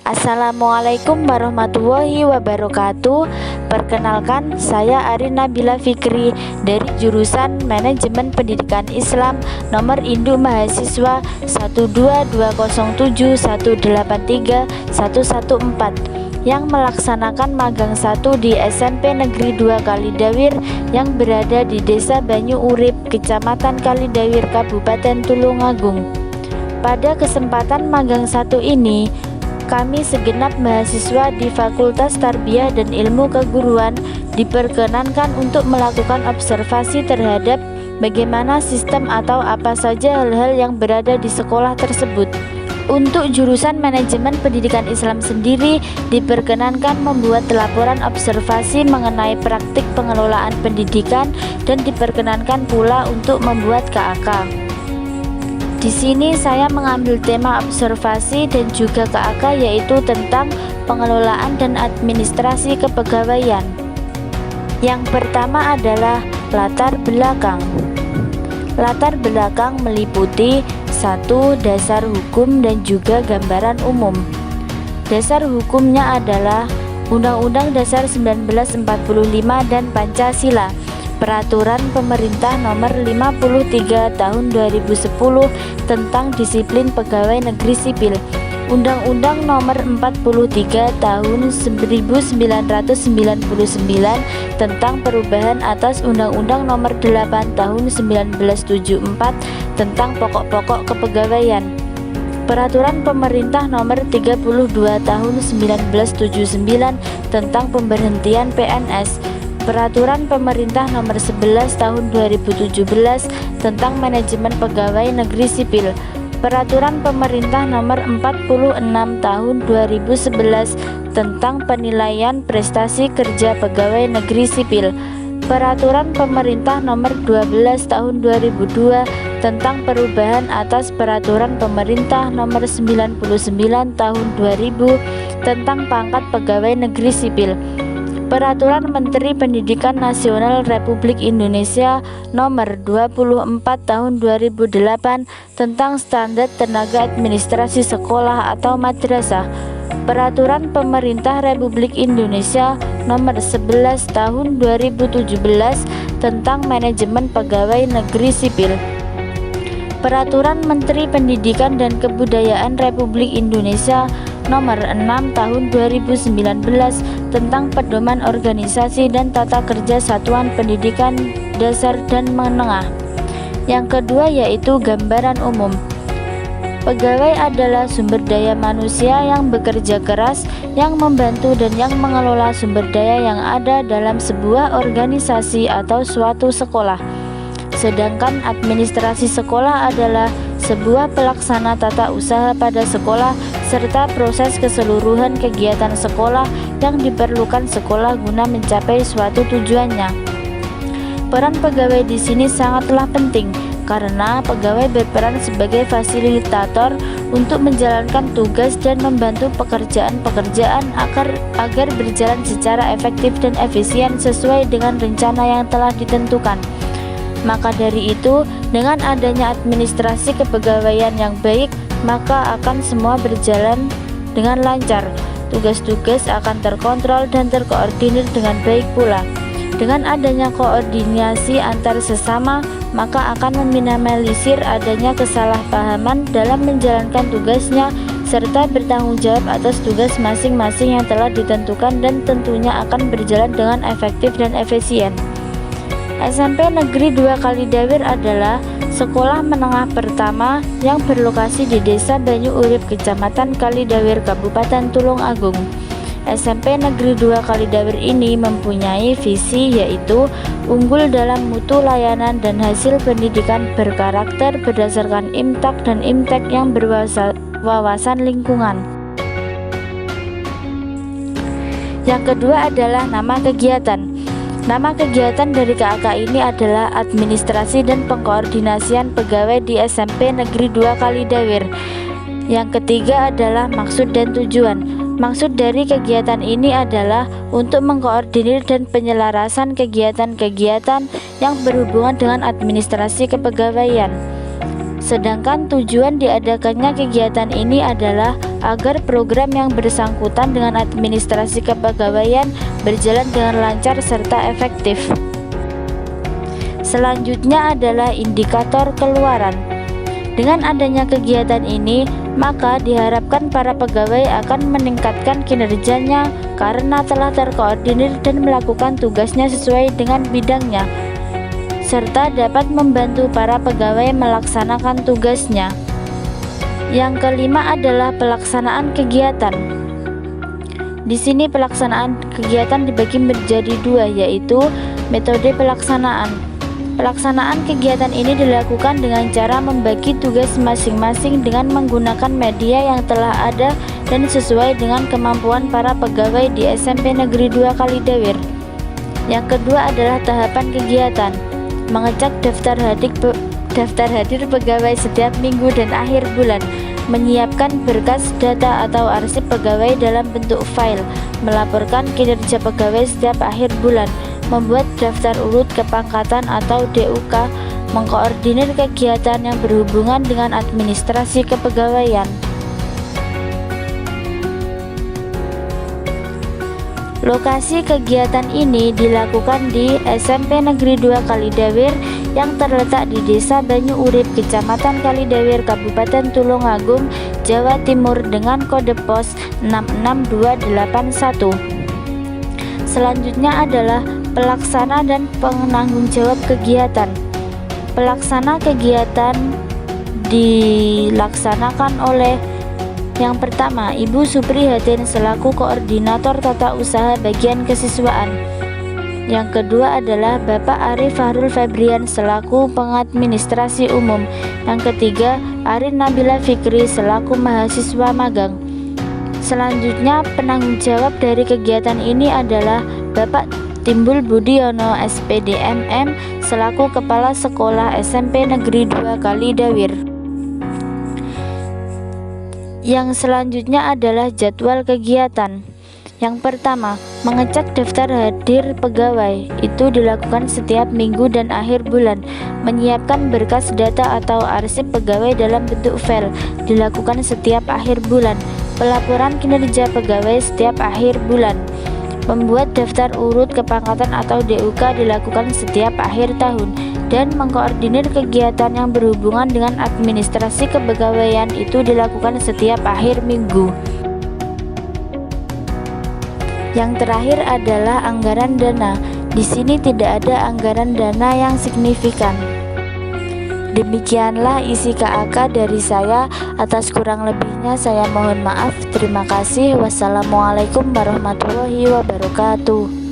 Assalamualaikum warahmatullahi wabarakatuh. Perkenalkan, saya Arin Nabila Fikri dari jurusan Manajemen Pendidikan Islam, nomor induk mahasiswa 12207183114, yang melaksanakan magang 1 di SMP Negeri 2 Kalidawir yang berada di Desa Banyu Urip, Kecamatan Kalidawir, Kabupaten Tulungagung. Pada kesempatan magang 1 ini, kami segenap mahasiswa di Fakultas Tarbiyah dan Ilmu Keguruan diperkenankan untuk melakukan observasi terhadap bagaimana sistem atau apa saja hal-hal yang berada di sekolah tersebut. Untuk jurusan Manajemen Pendidikan Islam sendiri diperkenankan membuat laporan observasi mengenai praktik pengelolaan pendidikan dan diperkenankan pula untuk membuat KAK. Di sini saya mengambil tema observasi dan juga KAK, yaitu tentang pengelolaan dan administrasi kepegawaian. Yang pertama adalah latar belakang. Latar belakang meliputi 1. Dasar hukum dan juga gambaran umum. Dasar hukumnya adalah Undang-Undang Dasar 1945 dan Pancasila, Peraturan Pemerintah Nomor 53 Tahun 2010 tentang Disiplin Pegawai Negeri Sipil, Undang-Undang Nomor 43 Tahun 1999 tentang perubahan atas Undang-Undang Nomor 8 Tahun 1974 tentang pokok-pokok kepegawaian, Peraturan Pemerintah Nomor 32 Tahun 1979 tentang pemberhentian PNS, Peraturan Pemerintah Nomor 11 Tahun 2017 tentang manajemen pegawai negeri sipil, Peraturan Pemerintah Nomor 46 Tahun 2011 tentang penilaian prestasi kerja pegawai negeri sipil, Peraturan Pemerintah Nomor 12 Tahun 2002 tentang perubahan atas Peraturan Pemerintah Nomor 99 Tahun 2000 tentang pangkat pegawai negeri sipil, Peraturan Menteri Pendidikan Nasional Republik Indonesia Nomor 24 Tahun 2008 tentang standar tenaga administrasi sekolah atau madrasah, Peraturan Pemerintah Republik Indonesia Nomor 11 Tahun 2017 tentang manajemen pegawai negeri sipil, Peraturan Menteri Pendidikan dan Kebudayaan Republik Indonesia Nomor 6 Tahun 2019 tentang pedoman organisasi dan tata kerja satuan pendidikan dasar dan menengah. Yang kedua yaitu gambaran umum. Pegawai adalah sumber daya manusia yang bekerja keras, yang membantu dan yang mengelola sumber daya yang ada dalam sebuah organisasi atau suatu sekolah. Sedangkan administrasi sekolah adalah sebuah pelaksana tata usaha pada sekolah serta proses keseluruhan kegiatan sekolah yang diperlukan sekolah guna mencapai suatu tujuannya. Peran pegawai di sini sangatlah penting karena pegawai berperan sebagai fasilitator untuk menjalankan tugas dan membantu pekerjaan-pekerjaan agar berjalan secara efektif dan efisien sesuai dengan rencana yang telah ditentukan. Maka dari itu, dengan adanya administrasi kepegawaian yang baik, maka akan semua berjalan dengan lancar. Tugas-tugas akan terkontrol dan terkoordinir dengan baik pula. Dengan adanya koordinasi antar sesama, maka akan meminimalisir adanya kesalahpahaman dalam menjalankan tugasnya serta bertanggung jawab atas tugas masing-masing yang telah ditentukan dan tentunya akan berjalan dengan efektif dan efisien. SMP Negeri 2 Kalidawir adalah sekolah menengah pertama yang berlokasi di Desa Banyu Urip, Kecamatan Kalidawir, Kabupaten Tulungagung. SMP Negeri 2 Kalidawir ini mempunyai visi yaitu unggul dalam mutu layanan dan hasil pendidikan berkarakter berdasarkan IMTAK dan IMTEK yang berwawasan lingkungan. Yang kedua adalah nama kegiatan. Nama kegiatan dari KAK ini adalah Administrasi dan Pengkoordinasian Pegawai di SMP Negeri 2 Kalidawir. Yang ketiga adalah maksud dan tujuan. Maksud dari kegiatan ini adalah untuk mengkoordinir dan penyelarasan kegiatan-kegiatan yang berhubungan dengan administrasi kepegawaian. Sedangkan tujuan diadakannya kegiatan ini adalah agar program yang bersangkutan dengan administrasi kepegawaian berjalan dengan lancar serta efektif. Selanjutnya adalah indikator keluaran. Dengan adanya kegiatan ini, maka diharapkan para pegawai akan meningkatkan kinerjanya karena telah terkoordinir dan melakukan tugasnya sesuai dengan bidangnya, serta dapat membantu para pegawai melaksanakan tugasnya. Yang kelima adalah pelaksanaan kegiatan. Di sini pelaksanaan kegiatan dibagi menjadi dua, yaitu metode pelaksanaan. Pelaksanaan kegiatan ini dilakukan dengan cara membagi tugas masing-masing dengan menggunakan media yang telah ada dan sesuai dengan kemampuan para pegawai di SMP Negeri 2 Kalidawir. Yang kedua adalah tahapan kegiatan, mengecek daftar hadir pegawai setiap minggu dan akhir bulan, menyiapkan berkas data atau arsip pegawai dalam bentuk file, melaporkan kinerja pegawai setiap akhir bulan, membuat daftar urut kepangkatan atau DUK, mengkoordinir kegiatan yang berhubungan dengan administrasi kepegawaian. Lokasi kegiatan ini dilakukan di SMP Negeri 2 Kalidawir yang terletak di Desa Banyu Urip, Kecamatan Kalidawir, Kabupaten Tulungagung, Jawa Timur dengan kode pos 66281. Selanjutnya adalah pelaksana dan penanggung jawab kegiatan. Pelaksana kegiatan dilaksanakan oleh yang pertama, Ibu Supri Hatin selaku Koordinator Tata Usaha Bagian Kesiswaan. Yang kedua adalah Bapak Arif Fahrul Febrian selaku Pengadministrasi Umum. Yang ketiga, Arin Nabila Fikri selaku Mahasiswa Magang. Selanjutnya, penanggung jawab dari kegiatan ini adalah Bapak Timbul Budiono SPD MM selaku Kepala Sekolah SMP Negeri 2 Kalidawir. Yang selanjutnya adalah jadwal kegiatan. Yang pertama, mengecek daftar hadir pegawai. Itu dilakukan setiap minggu dan akhir bulan. Menyiapkan berkas data atau arsip pegawai dalam bentuk file. Dilakukan setiap akhir bulan. Pelaporan kinerja pegawai setiap akhir bulan. Membuat daftar urut kepangkatan atau DUK dilakukan setiap akhir tahun, dan mengkoordinir kegiatan yang berhubungan dengan administrasi kepegawaian itu dilakukan setiap akhir minggu. Yang terakhir adalah anggaran dana. Di sini tidak ada anggaran dana yang signifikan. Demikianlah isi KAK dari saya. Atas kurang lebihnya saya mohon maaf. Terima kasih. Wassalamualaikum warahmatullahi wabarakatuh.